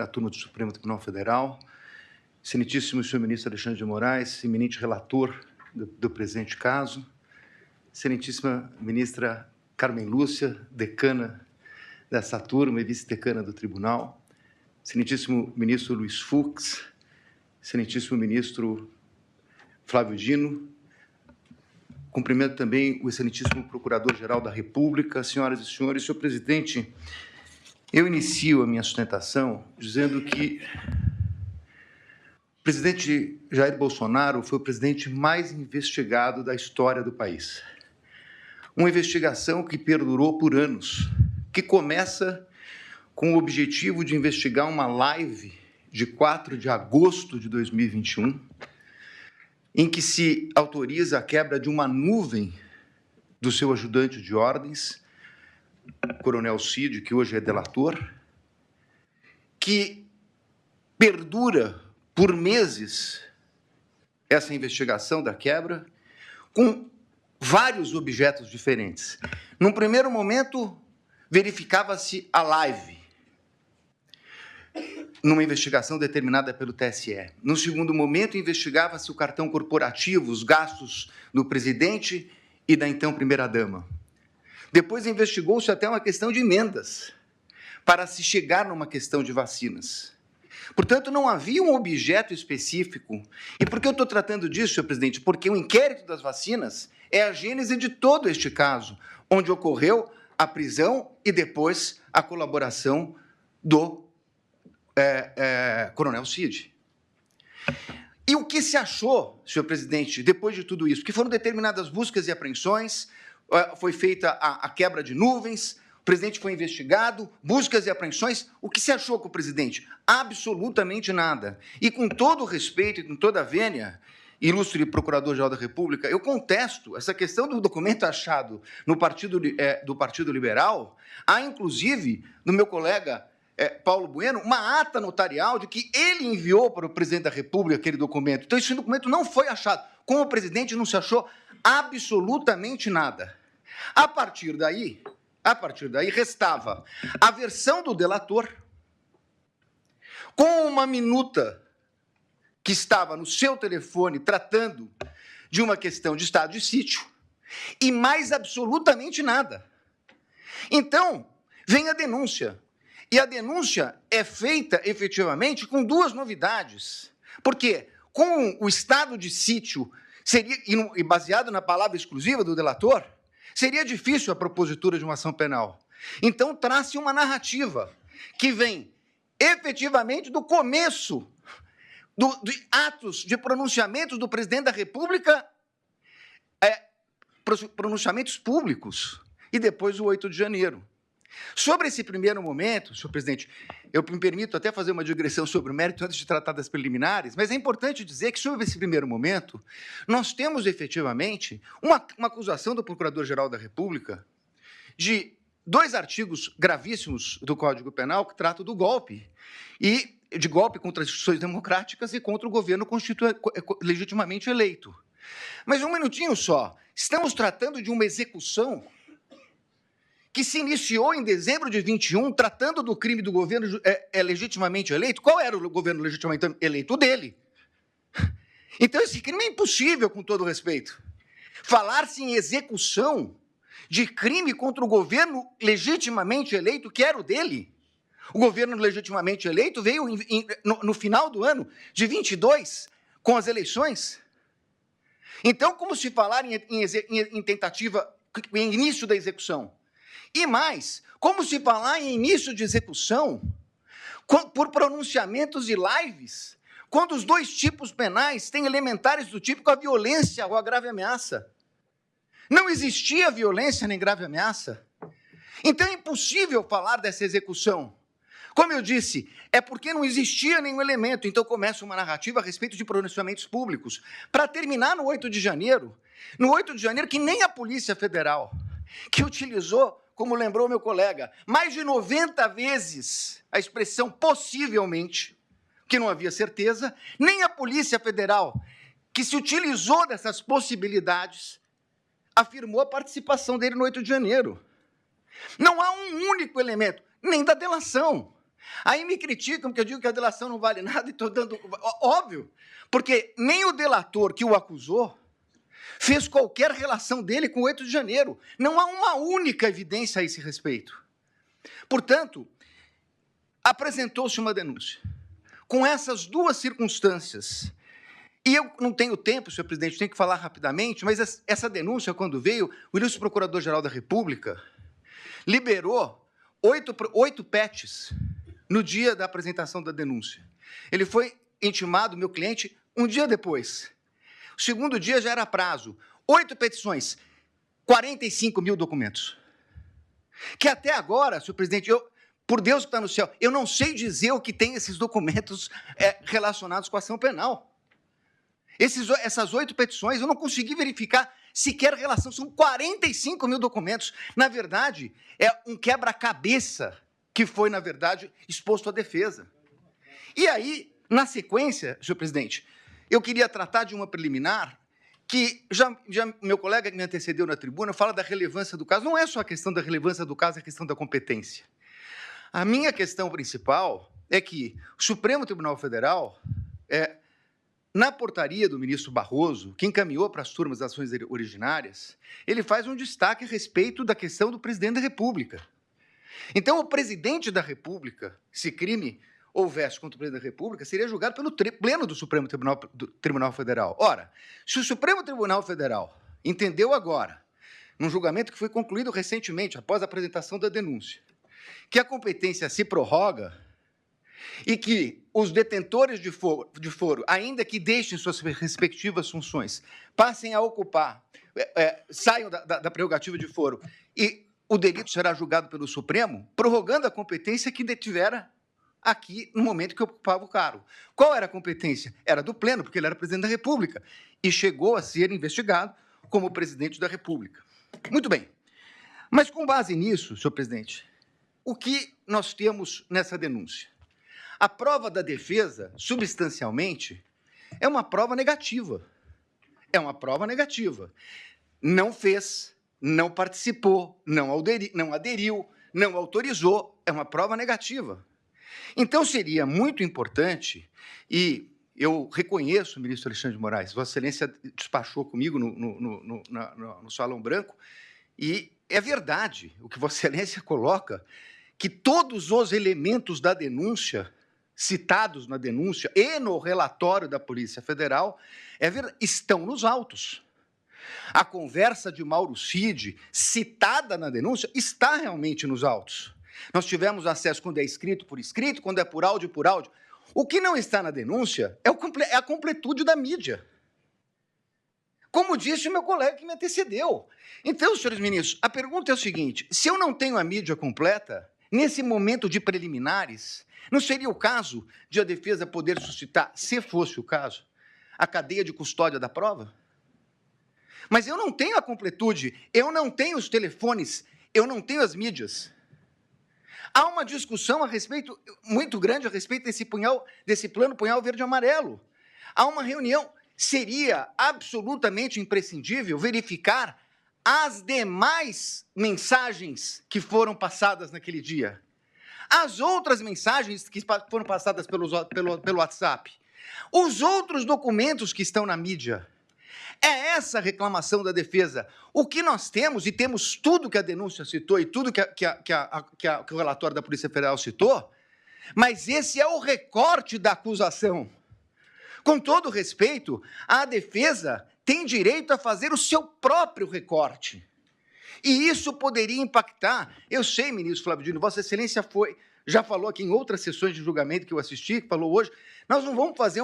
da turma do Supremo Tribunal Federal, excelentíssimo senhor ministro Alexandre de Moraes, eminente relator do presente caso, excelentíssima ministra Carmen Lúcia, decana dessa turma e vice-decana do tribunal, excelentíssimo ministro Luiz Fux, excelentíssimo ministro Flávio Dino, cumprimento também o excelentíssimo Procurador-Geral da República, senhoras e senhores. Senhor presidente, eu inicio a minha sustentação dizendo que o presidente Jair Bolsonaro foi o presidente mais investigado da história do país. Uma investigação que perdurou por anos, que começa com o objetivo de investigar uma live de 4 de agosto de 2021, em que se autoriza a quebra de uma nuvem do seu ajudante de ordens, Coronel Cid, que hoje é delator, que perdura por meses essa investigação da quebra, com vários objetos diferentes. Num primeiro momento, verificava-se a live, numa investigação determinada pelo TSE. No segundo momento, investigava-se o cartão corporativo, os gastos do presidente e da então primeira-dama. Depois investigou-se até uma questão de emendas, para se chegar numa questão de vacinas. Portanto, não havia um objeto específico. E por que eu estou tratando disso, senhor presidente? Porque o inquérito das vacinas é a gênese de todo este caso, onde ocorreu a prisão e depois a colaboração do Coronel Cid. E o que se achou, senhor presidente, depois de tudo isso? Que foram determinadas buscas e apreensões, foi feita a quebra de nuvens, o presidente foi investigado, buscas e apreensões. O que se achou com o presidente? Absolutamente nada. E com todo o respeito e com toda a vênia, ilustre Procurador-Geral da República, eu contesto essa questão do documento achado no do Partido Liberal. Há, inclusive, no meu colega Paulo Bueno, uma ata notarial de que ele enviou para o presidente da República aquele documento. Então, esse documento não foi achado. Com o presidente não se achou absolutamente nada. A partir daí, restava a versão do delator, com uma minuta que estava no seu telefone tratando de uma questão de estado de sítio, e mais absolutamente nada. Então, vem a denúncia. E a denúncia é feita, efetivamente, com duas novidades. Porque, com o estado de sítio, e baseado na palavra exclusiva do delator, seria difícil a propositura de uma ação penal. Então, traz-se uma narrativa que vem, efetivamente, do começo de atos de pronunciamentos do presidente da República, pronunciamentos públicos, e depois o 8 de janeiro. Sobre esse primeiro momento, senhor presidente, eu me permito até fazer uma digressão sobre o mérito antes de tratar das preliminares, mas é importante dizer que, sobre esse primeiro momento, nós temos, efetivamente, uma acusação do Procurador-Geral da República de 2 artigos gravíssimos do Código Penal que tratam do golpe, e de golpe contra as instituições democráticas e contra o governo legitimamente eleito. Mas um minutinho só, estamos tratando de uma execução que se iniciou em dezembro de 21, tratando do crime do governo legitimamente eleito. Qual era o governo legitimamente eleito? O dele. Então, esse crime é impossível, com todo respeito. Falar-se em execução de crime contra o governo legitimamente eleito, que era o dele. O governo legitimamente eleito veio no final do ano de 22, com as eleições. Então, como se falar em tentativa, em início da execução? E mais, como se falar em início de execução por pronunciamentos e lives, quando os 2 tipos penais têm elementares do tipo a violência ou a grave ameaça? Não existia violência nem grave ameaça. Então é impossível falar dessa execução. Como eu disse, é porque não existia nenhum elemento. Então começa uma narrativa a respeito de pronunciamentos públicos, para terminar no 8 de janeiro, que nem a Polícia Federal, que utilizou, como lembrou meu colega, mais de 90 vezes a expressão possivelmente, que não havia certeza, nem a Polícia Federal, que se utilizou dessas possibilidades, afirmou a participação dele no 8 de janeiro. Não há um único elemento, nem da delação. Aí me criticam porque eu digo que a delação não vale nada e estou dando... Óbvio, porque nem o delator que o acusou fez qualquer relação dele com o 8 de janeiro. Não há uma única evidência a esse respeito. Portanto, apresentou-se uma denúncia. Com essas duas circunstâncias, e eu não tenho tempo, senhor presidente, tenho que falar rapidamente, mas essa denúncia, quando veio, o ilustre Procurador-Geral da República liberou 8 PETs no dia da apresentação da denúncia. Ele foi intimado, meu cliente, um dia depois. O segundo dia já era prazo. 8 petições, 45 mil documentos. Que até agora, senhor presidente, por Deus que está no céu, eu não sei dizer o que tem esses documentos relacionados com a ação penal. Essas 8 petições, eu não consegui verificar sequer relação, são 45 mil documentos. Na verdade, é um quebra-cabeça que foi, na verdade, exposto à defesa. E aí, na sequência, senhor presidente, eu queria tratar de uma preliminar que já meu colega que me antecedeu na tribuna fala da relevância do caso. Não é só a questão da relevância do caso, é a questão da competência. A minha questão principal é que o Supremo Tribunal Federal, na portaria do ministro Barroso, que encaminhou para as turmas das ações originárias, ele faz um destaque a respeito da questão do presidente da República. Então, o presidente da República, se crime houvesse contra o presidente da República, seria julgado pelo pleno do Supremo Tribunal Federal. Ora, se o Supremo Tribunal Federal entendeu agora, num julgamento que foi concluído recentemente, após a apresentação da denúncia, que a competência se prorroga e que os detentores de foro, ainda que deixem suas respectivas funções, passem a ocupar, saiam da prerrogativa de foro, e o delito será julgado pelo Supremo, prorrogando a competência que detivera aqui no momento que ocupava o cargo. Qual era a competência? Era do pleno, porque ele era presidente da República, e chegou a ser investigado como presidente da República. Muito bem. Mas, com base nisso, senhor presidente, o que nós temos nessa denúncia? A prova da defesa, substancialmente, é uma prova negativa. É uma prova negativa. Não fez, não participou, não aderiu, não autorizou. É uma prova negativa. Então, seria muito importante, e eu reconheço, ministro Alexandre de Moraes, Vossa Excelência despachou comigo no Salão Branco, e é verdade o que Vossa Excelência coloca, que todos os elementos da denúncia, citados na denúncia e no relatório da Polícia Federal, estão nos autos. A conversa de Mauro Cid, citada na denúncia, está realmente nos autos. Nós tivemos acesso quando é escrito por escrito, quando é por áudio, por áudio. O que não está na denúncia é a completude da mídia. Como disse o meu colega que me antecedeu. Então, senhores ministros, a pergunta é o seguinte: se eu não tenho a mídia completa, nesse momento de preliminares, não seria o caso de a defesa poder suscitar, se fosse o caso, a cadeia de custódia da prova? Mas eu não tenho a completude, eu não tenho os telefones, eu não tenho as mídias. Há uma discussão muito grande a respeito desse plano punhal verde e amarelo. Há uma reunião. Seria absolutamente imprescindível verificar as demais mensagens que foram passadas naquele dia. As outras mensagens que foram passadas pelo WhatsApp. Os outros documentos que estão na mídia. É essa a reclamação da defesa. O que nós temos, e temos tudo que a denúncia citou e tudo que o relatório da Polícia Federal citou, mas esse é o recorte da acusação. Com todo respeito, a defesa tem direito a fazer o seu próprio recorte. E isso poderia impactar. Eu sei, ministro Flávio Dino, Vossa Excelência já falou aqui em outras sessões de julgamento que eu assisti, que falou hoje, nós não vamos fazer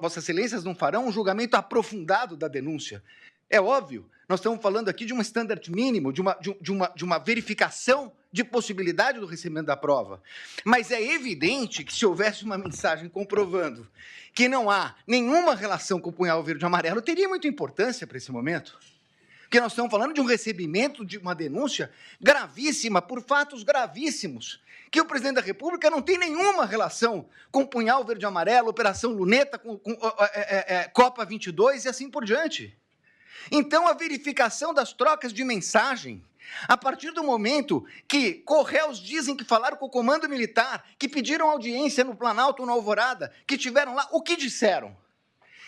Vossa Excelências não farão um julgamento aprofundado da denúncia. É óbvio, nós estamos falando aqui de um standard mínimo, de uma verificação de possibilidade do recebimento da prova. Mas é evidente que se houvesse uma mensagem comprovando que não há nenhuma relação com o punhal verde e amarelo, teria muita importância para esse momento. Porque nós estamos falando de um recebimento de uma denúncia gravíssima, por fatos gravíssimos, que o presidente da República não tem nenhuma relação com o punhal verde e amarelo, Operação Luneta, com Copa 22 e assim por diante. Então, a verificação das trocas de mensagem, a partir do momento que Correios dizem que falaram com o comando militar, que pediram audiência no Planalto, no Alvorada, que tiveram lá, o que disseram?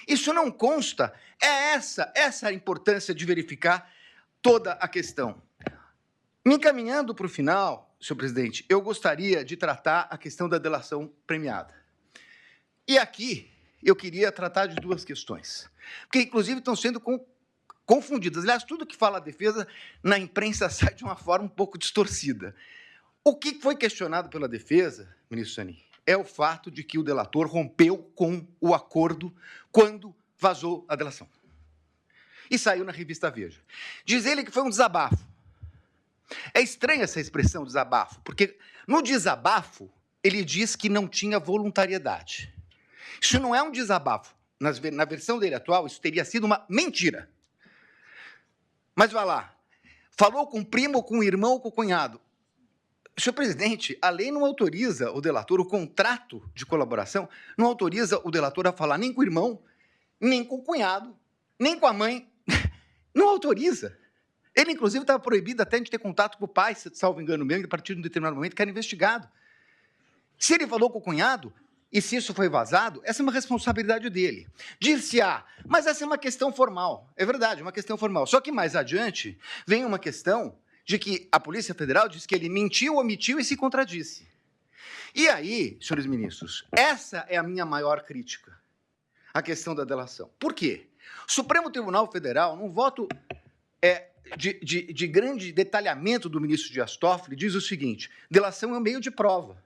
Isso não consta. É essa a importância de verificar toda a questão. Me encaminhando para o final, senhor presidente, eu gostaria de tratar a questão da delação premiada. E aqui eu queria tratar de duas questões, que inclusive estão sendo confundidas. Aliás, tudo que fala a defesa na imprensa sai de uma forma um pouco distorcida. O que foi questionado pela defesa, ministro Zanin, é o fato de que o delator rompeu com o acordo quando vazou a delação. E saiu na revista Veja. Diz ele que foi um desabafo. É estranha essa expressão, desabafo, porque no desabafo ele diz que não tinha voluntariedade. Isso não é um desabafo. Na versão dele atual, isso teria sido uma mentira. Mas vai lá. Falou com o primo, com o irmão ou com o cunhado. Senhor presidente, a lei não autoriza o delator, o contrato de colaboração, não autoriza o delator a falar nem com o irmão, nem com o cunhado, nem com a mãe. Não autoriza. Ele, inclusive, estava proibido até de ter contato com o pai, salvo engano mesmo, a partir de um determinado momento, que era investigado. Se ele falou com o cunhado, e se isso foi vazado, essa é uma responsabilidade dele. Dir-se-á, mas essa é uma questão formal. É verdade, uma questão formal. Só que mais adiante vem uma questão de que a Polícia Federal diz que ele mentiu, omitiu e se contradisse. E aí, senhores ministros, essa é a minha maior crítica, a questão da delação. Por quê? O Supremo Tribunal Federal, num voto de grande detalhamento do ministro Dias Toffoli, diz o seguinte: delação é um meio de prova.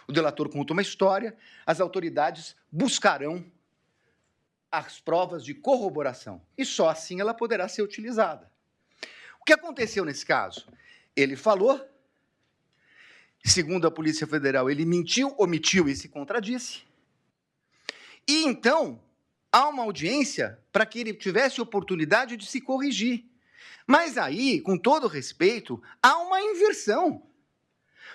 O delator conta uma história, as autoridades buscarão as provas de corroboração e só assim ela poderá ser utilizada. O que aconteceu nesse caso? Ele falou, segundo a Polícia Federal, ele mentiu, omitiu e se contradisse. E então há uma audiência para que ele tivesse oportunidade de se corrigir. Mas aí, com todo respeito, há uma inversão.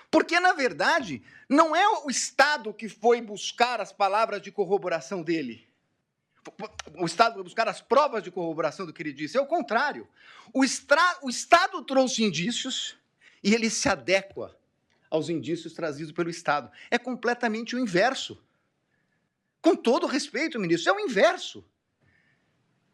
Porque, na verdade, não é o Estado que foi buscar as palavras de corroboração dele. O Estado foi buscar as provas de corroboração do que ele disse. É o contrário. O Estado trouxe indícios e ele se adequa aos indícios trazidos pelo Estado. É completamente o inverso. Com todo respeito, ministro, é o inverso.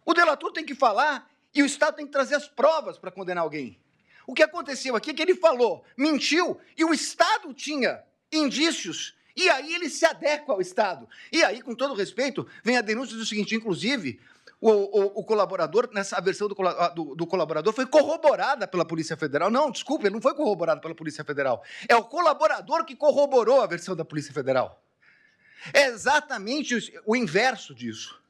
O delator tem que falar e o Estado tem que trazer as provas para condenar alguém. O que aconteceu aqui é que ele falou, mentiu, e o Estado tinha indícios, e aí ele se adequa ao Estado. E aí, com todo respeito, vem a denúncia do seguinte, inclusive, o colaborador, nessa versão do colaborador, foi corroborada pela Polícia Federal. Não, desculpe, ele não foi corroborado pela Polícia Federal. É o colaborador que corroborou a versão da Polícia Federal. É exatamente o inverso disso.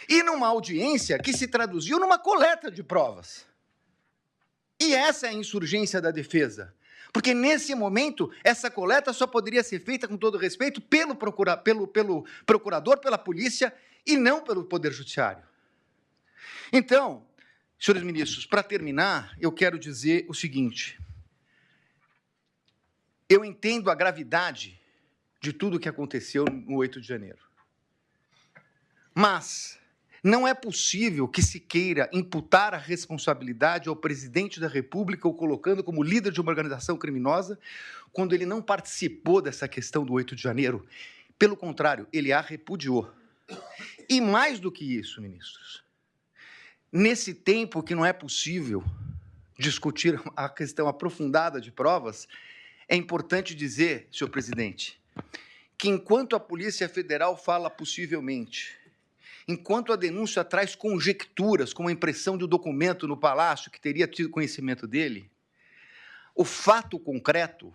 E numa audiência que se traduziu numa coleta de provas. E essa é a insurgência da defesa. Porque, nesse momento, essa coleta só poderia ser feita, com todo respeito, pelo procurador, pela polícia, e não pelo Poder Judiciário. Então, senhores ministros, para terminar, eu quero dizer o seguinte. Eu entendo a gravidade de tudo o que aconteceu no 8 de janeiro. Mas não é possível que se queira imputar a responsabilidade ao presidente da República, o colocando como líder de uma organização criminosa, quando ele não participou dessa questão do 8 de janeiro. Pelo contrário, ele a repudiou. E mais do que isso, ministros, nesse tempo que não é possível discutir a questão aprofundada de provas, é importante dizer, senhor presidente, que enquanto a Polícia Federal fala possivelmente, enquanto a denúncia traz conjecturas, como a impressão de um documento no Palácio que teria tido conhecimento dele, o fato concreto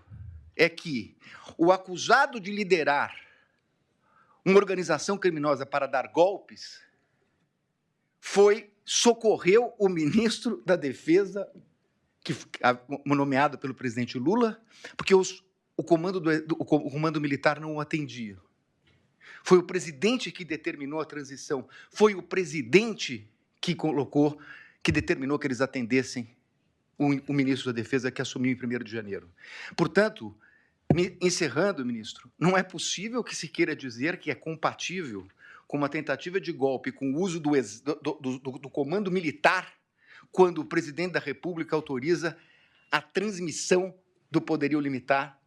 é que o acusado de liderar uma organização criminosa para dar golpes socorreu o ministro da Defesa, nomeado pelo presidente Lula, porque o comando militar não o atendia. Foi o presidente que determinou a transição. Foi o presidente que determinou que eles atendessem o ministro da Defesa que assumiu em 1º de janeiro. Portanto, encerrando, ministro, não é possível que se queira dizer que é compatível com uma tentativa de golpe, com o uso do comando militar quando o presidente da República autoriza a transmissão do poderio limitar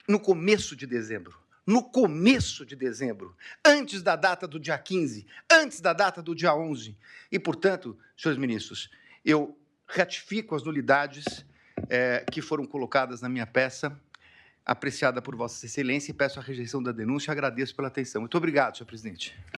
no começo de dezembro. No começo de dezembro, antes da data do dia 15, antes da data do dia 11. E, portanto, senhores ministros, eu ratifico as nulidades que foram colocadas na minha peça, apreciada por Vossa Excelência, e peço a rejeição da denúncia e agradeço pela atenção. Muito obrigado, senhor presidente.